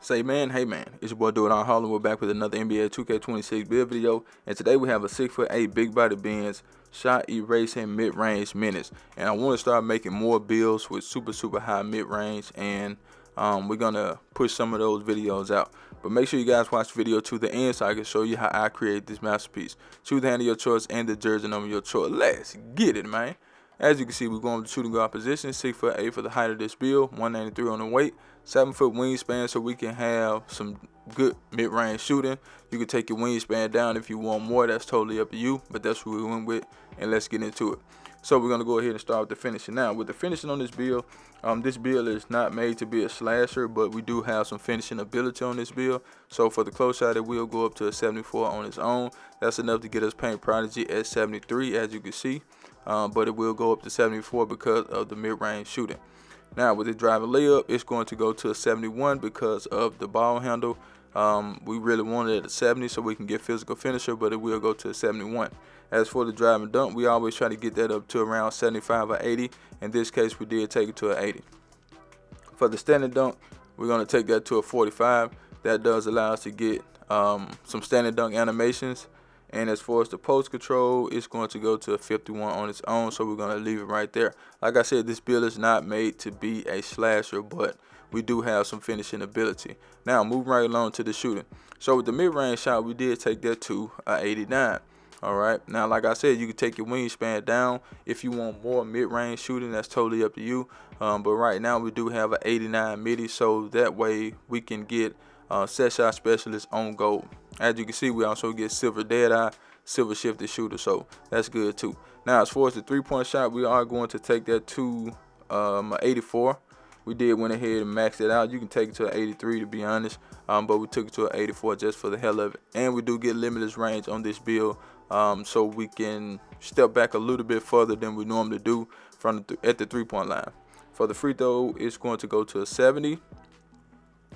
Say man, hey man, it's your boy Do It on Harlem. We're back with another NBA 2K26 build video, and today we have a 6'8" big body Benz shot erasing mid-range Menace. And I want to start making more builds with super high mid-range, and we're gonna push some of those videos out. But make sure you guys watch the video to the end so I can show you how I create this masterpiece. Choose the hand of your choice and the jersey number of your choice. Let's get it, man. As you can see, we're going with the shooting guard position, 6'8" for the height of this build, 193 on the weight, 7-foot wingspan, so we can have some good mid-range shooting. You can take your wingspan down if you want more. That's totally up to you, but that's what we went with, and let's get into it. So we're going to go ahead and start with the finishing. Now, with the finishing on this build is not made to be a slasher, but we do have some finishing ability on this build. So for the close shot, it will go up to a 74 on its own. That's enough to get us Paint Prodigy at 73, as you can see. But it will go up to 74 because of the mid-range shooting. Now with the driving layup, it's going to go to a 71 because of the ball handle. We really wanted it at 70 so we can get physical finisher, but it will go to a 71. As for the driving dunk, we always try to get that up to around 75 or 80. In this case, we did take it to an 80. For the standing dunk, we're going to take that to a 45. That does allow us to get some standing dunk animations. And as far as the post control, it's going to go to a 51 on its own, so we're going to leave it right there. Like I said, this build is not made to be a slasher, but we do have some finishing ability. Now, moving right along to the shooting. So with the mid-range shot, we did take that to a 89. All right. Now, like I said, you can take your wingspan down if you want more mid-range shooting. That's totally up to you. But right now, we do have an 89 midi, so that way we can get set shot specialist on goal. As you can see, we also get silver dead eye, silver shifted shooter, so that's good too. Now, as far as the 3-point shot, we are going to take that to 84. We did went ahead and maxed it out. You can take it to an 83 to be honest, but we took it to an 84 just for the hell of it. And we do get limitless range on this build, so we can step back a little bit further than we normally do from at the 3-point line. For the free throw, it's going to go to a 70.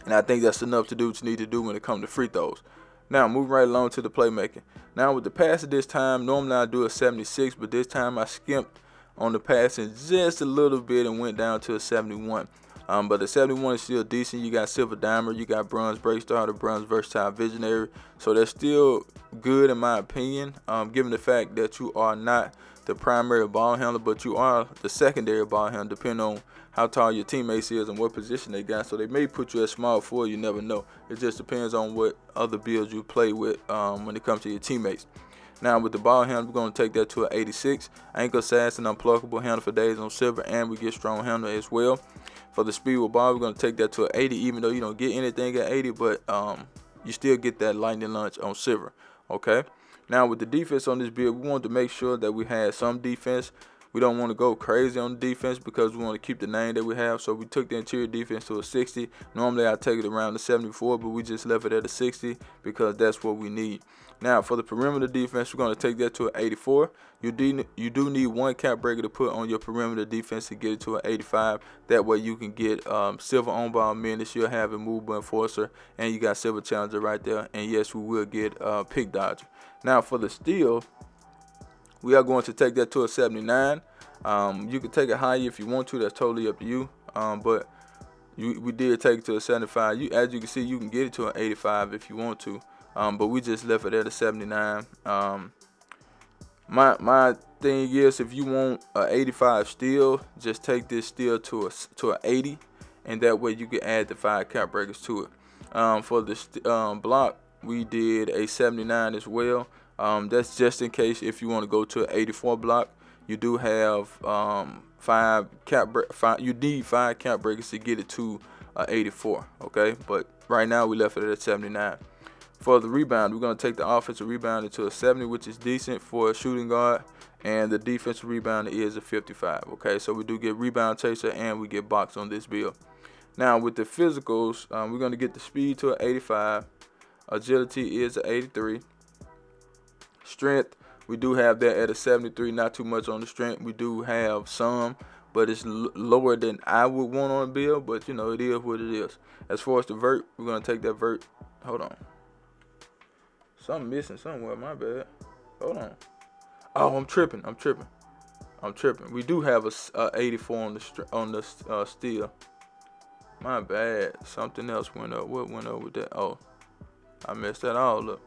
And I think that's enough to do what you need to do when it comes to free throws. Now, moving right along to the playmaking. Now, with the passing this time, normally I do a 76, but this time I skimped on the passing just a little bit and went down to a 71. But the 71 is still decent. You got Silver Diamond, you got Bronze Break Starter, Bronze Versatile Visionary. So that's still good in my opinion, given the fact that you are not the primary ball handler, but you are the secondary ball handler, depending on how tall your teammates is and what position they got. So they may put you at small forward, you never know. It just depends on what other builds you play with when it comes to your teammates. Now with the ball handle, we're going to take that to an 86. Ankle assassin, unpluckable handle for days on silver, and we get strong handle as well. For the speed with ball, we're going to take that to an 80, even though you don't get anything at 80, but you still get that lightning lunge on silver. Okay. Now with the defense on this build, we wanted to make sure that we had some defense. We don't want to go crazy on the defense because we want to keep the name that we have. So we took the interior defense to a 60. Normally I take it around the 74, but we just left it at a 60 because that's what we need. Now for the perimeter defense, we're going to take that to an 84. You do need one cap breaker to put on your perimeter defense to get it to an 85. That way you can get silver on ball Menace, you'll have a movable enforcer, and you got silver challenger right there. And yes, we will get pick dodger. Now for the steal, we are going to take that to a 79. You can take it higher if you want to. That's totally up to you. But we did take it to a 75. As you can see, you can get it to an 85 if you want to. But we just left it at a 79. My thing is, if you want an 85 steal, just take this steal to an 80, and that way you can add the 5 cap breakers to it. For the block, we did a 79 as well. That's just in case if you want to go to an 84 block. You do have 5 cap breakers to get it to 84. Okay, but right now we left it at 79. For the rebound, we're going to take the offensive rebound to a 70, which is decent for a shooting guard, and the defensive rebound is a 55. Okay, so we do get rebound chaser and we get box on this build. Now with the physicals, we're going to get the speed to an 85. Agility is an 83. Strength, we do have that at a 73. Not too much on the strength. We do have some, but it's lower than I would want on a build, but you know, it is what it is. As far as the vert, we're going to take that vert. Hold on. Something missing somewhere, my bad. Hold on. Oh, I'm tripping. We do have a 84 on the steel. My bad. Something else went up. What went up with that? Oh, I messed that all up.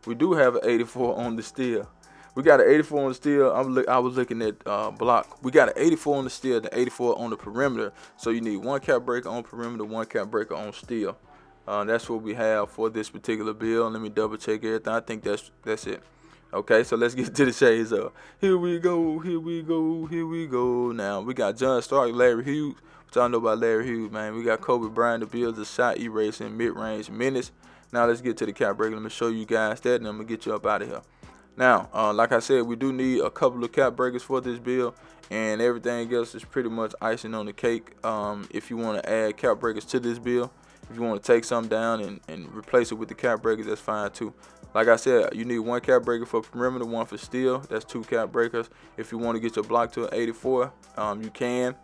We do have an 84 on the steel. We got an 84 on the steel. I was looking at block. We got an 84 on the steel, the 84 on the perimeter. So you need one cap breaker on perimeter, one cap breaker on steel. That's what we have for this particular build. Let me double check everything. I think that's it. Okay, so let's get to the shades up. Here we go, here we go, here we go. Now, we got John Stark, Larry Hughes. What y'all know about Larry Hughes, man? We got Kobe Bryant, the builds of shot erasing, mid-range menace. Now, let's get to the cap breaker. Let me show you guys that, and I'm going to get you up out of here. Now, like I said, we do need a couple of cap breakers for this build, and everything else is pretty much icing on the cake. If you want to add cap breakers to this build, if you want to take some down and replace it with the cap breakers, that's fine too. Like I said, you need one cap breaker for perimeter, one for steel. That's 2 cap breakers. If you want to get your block to an 84, you can.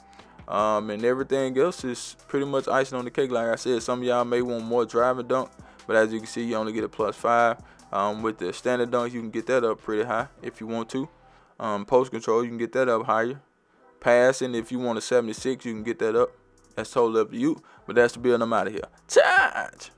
And everything else is pretty much icing on the cake. Like I said, some of y'all may want more drive and dunk, but as you can see, you only get a +5. With the standard dunk, you can get that up pretty high if you want to. Post control, you can get that up higher. Passing, if you want a 76, you can get that up. That's totally up to you. But that's the build. I'm out of here. Charge!